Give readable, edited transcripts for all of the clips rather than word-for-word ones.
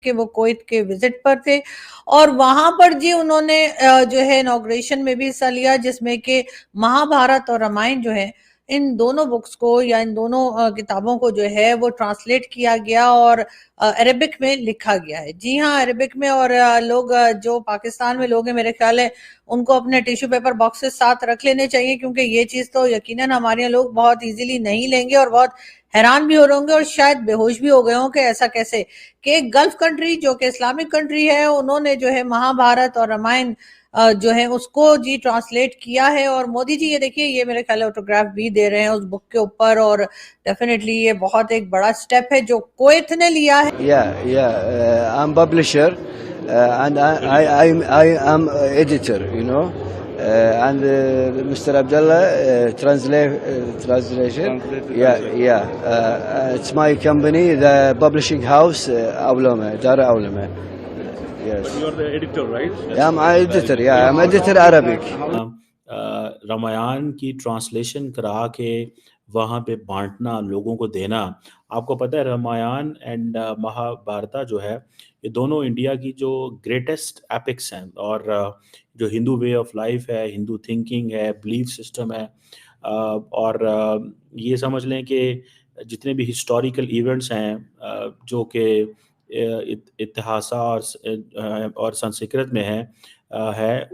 के वो कुवैत के विजिट पर थे और वहां पर जी उन्होंने जो है इनॉग्रेशन में भी हिस्सा लिया, जिसमें कि महाभारत और रामायण जो है इन दोनों बुक्स को या इन दोनों किताबों को जो है वो ट्रांसलेट किया गया और अरेबिक में लिखा गया है। जी हाँ, अरेबिक में। और लोग जो पाकिस्तान में लोग हैं, मेरे ख्याल है उनको अपने टिश्यू पेपर बॉक्सेस साथ रख लेने चाहिए, क्योंकि ये चीज तो यकीनन हमारे यहाँ लोग बहुत इजीली नहीं लेंगे और बहुत हैरान भी हो रहे होंगे और शायद बेहोश भी हो गए हों कि ऐसा कैसे कि एक गल्फ कंट्री जो कि इस्लामिक कंट्री है, उन्होंने जो है महाभारत और रामायण जो है उसको जी ट्रांसलेट किया है। और मोदी जी ये देखिए, ये मेरे ख्याल ऑटोग्राफ भी दे रहे हैं उस बुक के ऊपर, और डेफिनेटली ये बहुत एक बड़ा स्टेप है जो कुवैत ने लिया है। I'm publisher and I am editor, and Mr. Abdullah translation. It's my company, the publishing house, Awlama, Dar Awlama. Yes. But you are the editor, right? Yeah, I'm editor. Yeah, I'm editor Arabic. Ramayan की translation करा के वहाँ पे बांटना, लोगों को देना। आपको पता है रामायण एंड महाभारत जो है, ये दोनों इंडिया की जो ग्रेटेस्ट एपिक्स हैं, और जो हिंदू वे ऑफ लाइफ है, हिंदू थिंकिंग है, बिलीफ सिस्टम है, और ये समझ लें कि जितने भी हिस्टोरिकल इवेंट्स हैं जो कि इतिहास और संस्कृत में है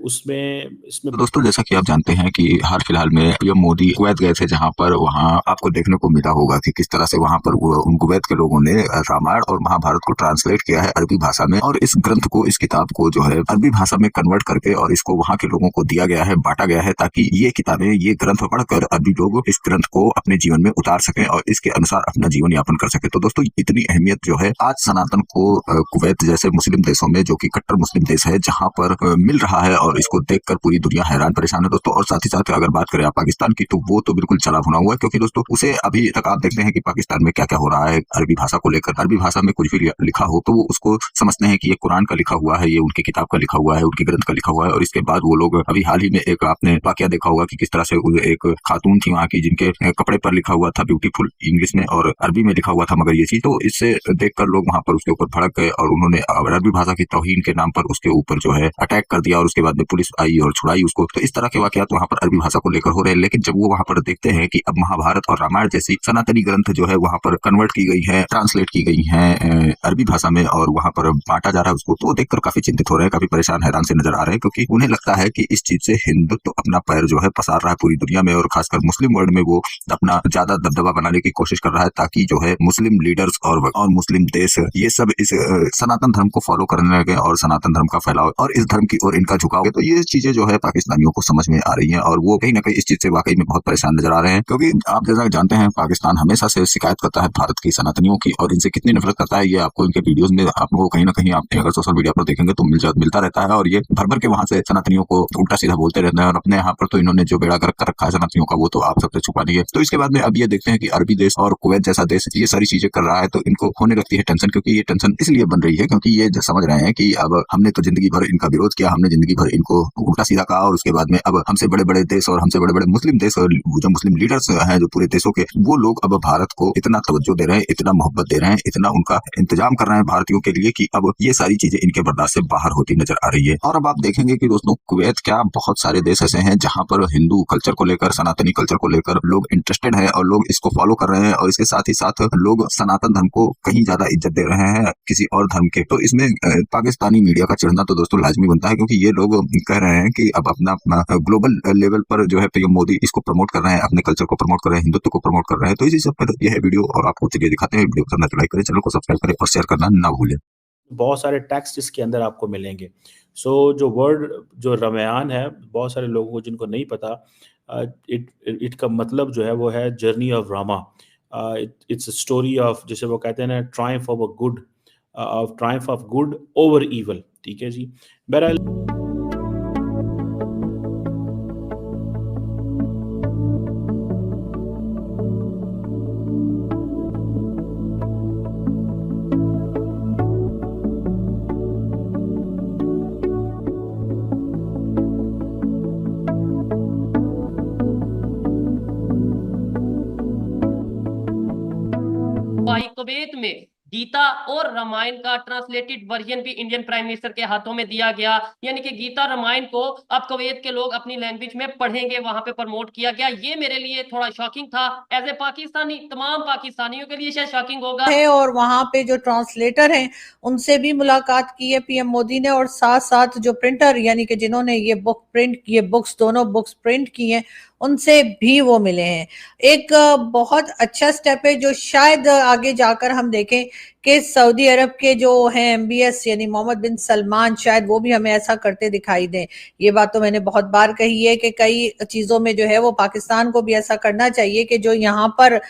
उसमें इसमें। तो दोस्तों, जैसा कि आप जानते हैं कि हाल फिलहाल में पीएम मोदी कुवैत गए थे, जहां पर वहां आपको देखने को मिला होगा कि किस तरह से वहां पर उन कुवैत के लोगों ने रामायण और महाभारत को ट्रांसलेट किया है अरबी भाषा में, और इस ग्रंथ को, इस किताब को जो है अरबी भाषा में कन्वर्ट करके और इसको वहां के लोगों को दिया गया है, बांटा गया है, ताकि ये किताबें, ये ग्रंथ पढ़कर अरबी लोग इस ग्रंथ को अपने जीवन में उतार सकें और इसके अनुसार अपना जीवन यापन कर सके। तो दोस्तों, इतनी अहमियत जो है आज सनातन को कुवैत जैसे मुस्लिम देशों में, जो कि कट्टर मुस्लिम देश है, जहां पर मिल रहा है, और इसको देखकर पूरी दुनिया हैरान परेशान है दोस्तों। और साथ ही साथ अगर बात करें आप पाकिस्तान की, तो वो तो बिल्कुल चला भुना हुआ है, क्योंकि दोस्तों उसे अभी तक आप देखते हैं कि पाकिस्तान में क्या क्या हो रहा है अरबी भाषा को लेकर। अरबी भाषा में कुछ भी लिखा हो तो वो उसको समझते हैं कि ये कुरान का लिखा हुआ है, ये उनकी किताब का लिखा हुआ है, उनके ग्रंथ का लिखा हुआ है। और इसके बाद वो लोग, अभी हाल ही में एक आपने वाकया देखा होगा कि किस तरह से एक खातून थी वहां की, जिनके कपड़े पर लिखा हुआ था ब्यूटीफुल इंग्लिश में और अरबी में लिखा हुआ था मगर ये चीज, तो इससे देखकर लोग वहां पर उसके ऊपर भड़क गए और उन्होंने अरबी भाषा की तौहीन के नाम पर उसके ऊपर जो है अटैक कर दिया, और उसके बाद में पुलिस आई और छुड़ाई उसको। तो इस तरह के वाकयात वहां पर अरबी भाषा को लेकर हो रहे हैं। लेकिन जब वो वहां पर देखते हैं कि अब महाभारत और रामायण जैसी सनातनी ग्रंथ जो है वहां पर कन्वर्ट की गई है, ट्रांसलेट की गई है अरबी भाषा में, और वहां पर बांटा जा रहा है उसको, तो वो देखकर काफी चिंतित हो रहे हैं, काफी परेशान हैरान से नजर आ रहे हैं, क्योंकि उन्हें लगता है कि इस चीज से हिंदुत्व तो अपना पैर जो है पसार रहा है पूरी दुनिया में, और खासकर मुस्लिम वर्ल्ड में वो अपना ज्यादा दबदबा बनाने की कोशिश कर रहा है, ताकि जो है मुस्लिम लीडर्स और मुस्लिम देश ये सब इस सनातन धर्म को फॉलो करने लगे और सनातन धर्म का फैलाव और इस धर्म की ओर इनका झुकाव। तो ये चीजें जो है पाकिस्तानियों को समझ में आ रही हैं, और वो कहीं ना कहीं इस चीज से वाकई में बहुत परेशान नजर आ रहे हैं, क्योंकि आप जैसा जानते हैं पाकिस्तान हमेशा से शिकायत करता है भारत की सनातनियों की, और इनसे कितनी नफरत करता है ये आपको इनके वीडियोस में आपको कहीं ना कहीं आप अगर सोशल मीडिया पर देखेंगे तो मिलता रहता है। और ये भर भर के वहां से सनातनियों को उल्टा सीधा बोलते रहते हैं, और अपने यहाँ पर तो इन्होंने जो बेड़ा गर्क कर रखा है सनातनियों का, वो तो आप सबसे छुपा नहीं है। तो इसके बाद में अब ये देखते हैं कि अरबी देश और कुवैत जैसा देश ये सारी चीजें कर रहा है, तो इनको होने लगती है टेंशन, क्योंकि ये टेंशन इसलिए बन रही है क्योंकि ये समझ रहे हैं कि अब हमने तो जिंदगी भर इनका विरोध किया, हमने जिंदगी भर इनको उल्टा सीधा कहा, और उसके बाद में अब हमसे बड़े बड़े देश और हमसे बड़े बड़े मुस्लिम देश और जो मुस्लिम लीडर्स हैं जो पूरे देशों के, वो लोग अब भारत को इतना तवज्जो दे रहे हैं, इतना मोहब्बत दे रहे हैं, इतना उनका इंतजाम कर रहे हैं भारतीयों के लिए, कि अब ये सारी चीजें इनके बर्दाश्त से बाहर होती नजर आ रही है। और अब आप देखेंगे कि दोस्तों कुवैत क्या, बहुत सारे देश ऐसे हैं जहां पर हिंदू कल्चर को लेकर, सनातनी कल्चर को लेकर लोग इंटरेस्टेड है और लोग इसको फॉलो कर रहे हैं, और इसके साथ ही साथ लोग सनातन धर्म को कहीं ज्यादा इज्जत दे रहे हैं किसी और धर्म के। तो इसमें पाकिस्तानी मीडिया का चढ़ना तो दोस्तों लाजमी बनता है, क्योंकि ये लोग कह रहे हैं कि अब अपना ग्लोबल लेवल पर जो है पीएम मोदी इसको प्रमोट कर रहे हैं, अपने कल्चर को प्रमोट कर रहे हैं, हिंदुत्व को प्रमोट कर रहे हैं। तो इसी सब पर यह वीडियो, और आपको चलिए दिखाते हैं। वीडियो पसंद आए तो लाइक करें, चैनल को सब्सक्राइब करें और शेयर करना ना भूलें। बहुत सारे टेक्स्ट इसके अंदर आपको मिलेंगे। जो वर्ड जो रामायण है, बहुत सारे लोगों को जिनको नहीं पता, इट का मतलब जो है वो है journey of Rama. It's a story of, जैसे वो कहते हैं ना, Triumph of good over evil. ठीक है जी। बहरहाल कुवैत में गीता और रामायण का ट्रांसलेटेड वर्जन भी इंडियन प्राइम मिनिस्टर के हाथों में दिया गया, यानी कि गीता रामायण को अब कुवैत के लोग अपनी लैंग्वेज में पढ़ेंगे, वहां पे प्रमोट किया गया। ये मेरे लिए थोड़ा शॉकिंग था एज ए पाकिस्तानी, तमाम पाकिस्तानियों के लिए शायद शॉकिंग होगा। है और वहां पे जो ट्रांसलेटर हैं उनसे भी मुलाकात की है पीएम मोदी ने, और साथ साथ जो प्रिंटर यानी कि जिन्होंने ये बुक्स दोनों बुक्स प्रिंट की हैं उनसे भी वो मिले हैं। एक बहुत अच्छा स्टेप है जो शायद आगे जाकर हम देखें कि सऊदी अरब के जो हैं एमबीएस यानी मोहम्मद बिन सलमान शायद वो भी हमें ऐसा करते दिखाई दें। ये बात तो मैंने बहुत बार कही है कि कई चीजों में जो है वो पाकिस्तान को भी ऐसा करना चाहिए कि जो यहाँ पर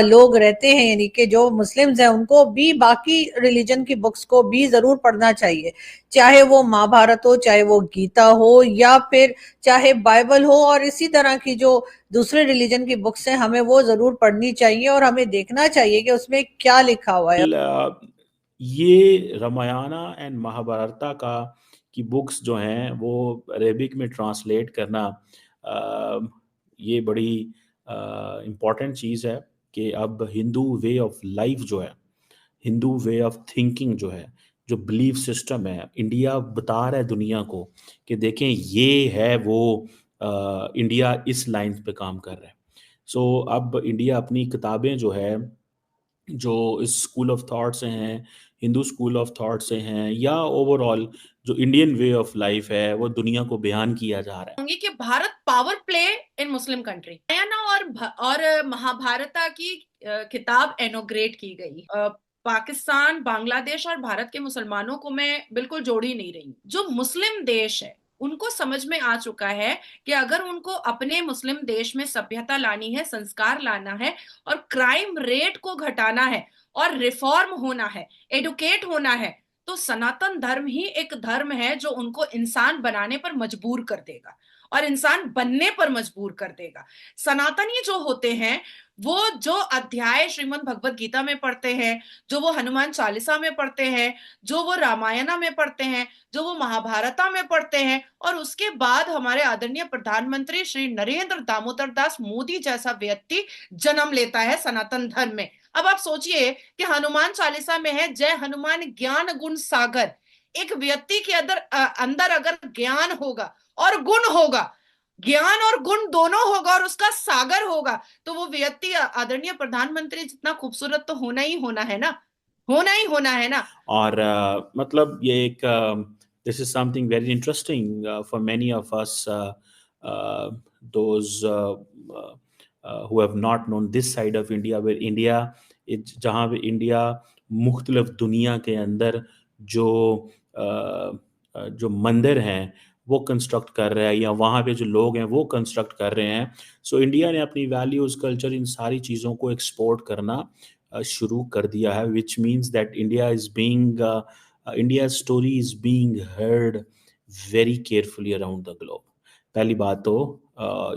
लोग रहते हैं यानी कि जो मुस्लिम्स हैं उनको भी बाकी रिलीजन की बुक्स को भी जरूर पढ़ना चाहिए, चाहे वो महाभारत हो, चाहे वो गीता हो, या फिर चाहे बाइबल हो, और इसी तरह की जो दूसरे रिलीजन की बुक्स हैं हमें वो जरूर पढ़नी चाहिए और हमें देखना चाहिए कि उसमें क्या लिखा हुआ है। ये रामायणा एंड महाभारता की बुक्स जो हैं वो अरेबिक में ट्रांसलेट करना ये बड़ी इम्पॉर्टेंट चीज़ है कि अब हिंदू वे ऑफ लाइफ जो है, हिंदू वे ऑफ थिंकिंग जो है, जो बिलीफ सिस्टम है, इंडिया बता रहा है दुनिया को कि देखें ये है वो इंडिया इस लाइन पे काम कर रहा है। सो अब इंडिया अपनी किताबें जो है, जो इस स्कूल ऑफ थॉट से हैं, हिंदू स्कूल ऑफ थॉट से हैं, या ओवरऑल जो इंडियन वे ऑफ लाइफ है वो दुनिया को बयान किया जा रहा है कि Bharat power play in Muslim country. Ramayan और महाभारता की किताब इनॉग्रेट की गई। पाकिस्तान, बांग्लादेश और भारत के मुसलमानों को मैं बिल्कुल जोड़ ही नहीं रही। जो मुस्लिम देश है उनको समझ में आ चुका है कि अगर उनको अपने मुस्लिम देश में सभ्यता लानी है, संस्कार लाना है और क्राइम रेट को घटाना है और रिफॉर्म होना है, एडुकेट होना है, तो सनातन धर्म ही एक धर्म है जो उनको इंसान बनाने पर मजबूर कर देगा और इंसान बनने पर मजबूर कर देगा। सनातनी जो होते हैं वो जो अध्याय श्रीमद् भगवत गीता में पढ़ते हैं, जो वो हनुमान चालीसा में पढ़ते हैं, जो वो रामायणा में पढ़ते हैं, जो वो महाभारता में पढ़ते हैं, और उसके बाद हमारे आदरणीय प्रधानमंत्री श्री नरेंद्र दामोदर दास मोदी जैसा व्यक्ति जन्म लेता है सनातन धर्म में। अब आप सोचिए कि हनुमान चालीसा में है जय हनुमान ज्ञान गुण सागर। एक व्यक्ति के अंदर अगर ज्ञान होगा और गुण होगा, ज्ञान और गुण दोनों होगा और उसका सागर होगा, तो वो व्यक्ति आदरणीय प्रधानमंत्री जितना खूबसूरत तो होना ही होना है ना, होना ही होना है ना। और मतलब ये एक this is something very interesting for many of us those who have not known this side of India, where India जहाँ पे इंडिया मुख्तलिफ दुनिया के अंदर जो मंदिर हैं वो कंस्ट्रक्ट कर रहा है, या वहाँ पे जो लोग हैं वो कंस्ट्रक्ट कर रहे हैं। सो इंडिया ने अपनी वैल्यूज़, कल्चर, इन सारी चीज़ों को एक्सपोर्ट करना शुरू कर दिया है, which means that India story is being heard very carefully around the globe. पहली बात तो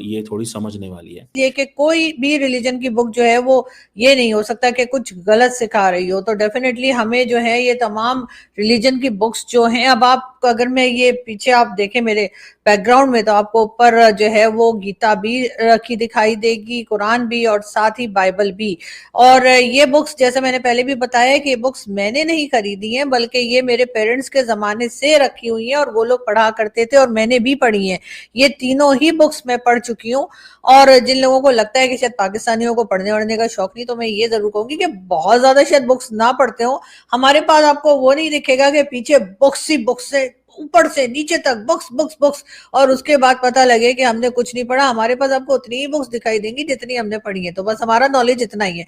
ये थोड़ी समझने वाली है, ये कि कोई भी रिलीजन की बुक जो है वो ये नहीं हो सकता कि कुछ गलत सिखा रही हो। तो डेफिनेटली हमें जो है ये तमाम रिलीजन की बुक्स जो हैं, अब आप अगर मैं ये पीछे आप देखें मेरे बैकग्राउंड में तो आपको ऊपर जो है वो गीता भी रखी दिखाई देगी, कुरान भी, और साथ ही बाइबल भी। और ये बुक्स जैसे मैंने पहले भी बताया कि ये बुक्स मैंने नहीं खरीदी हैं, बल्कि ये मेरे पेरेंट्स के जमाने से रखी हुई हैं और वो लोग पढ़ा करते थे और मैंने भी पढ़ी हैं। ये तीनों ही बुक्स मैं पढ़ चुकी हूँ। और जिन लोगों को लगता है कि शायद पाकिस्तानियों को पढ़ने वढ़ने का शौक नहीं, तो मैं ये जरूर कहूंगी कि बहुत ज्यादा शायद बुक्स ना पढ़ते हो। हमारे पास आपको वो नहीं दिखेगा कि पीछे बुक्स ही बुक्स से ऊपर से नीचे तक बुक्स बुक्स बुक्स, और उसके बाद पता लगे कि हमने कुछ नहीं पढ़ा। हमारे पास आपको उतनी ही बुक्स दिखाई देंगी जितनी हमने पढ़ी है। तो बस हमारा नॉलेज इतना ही है।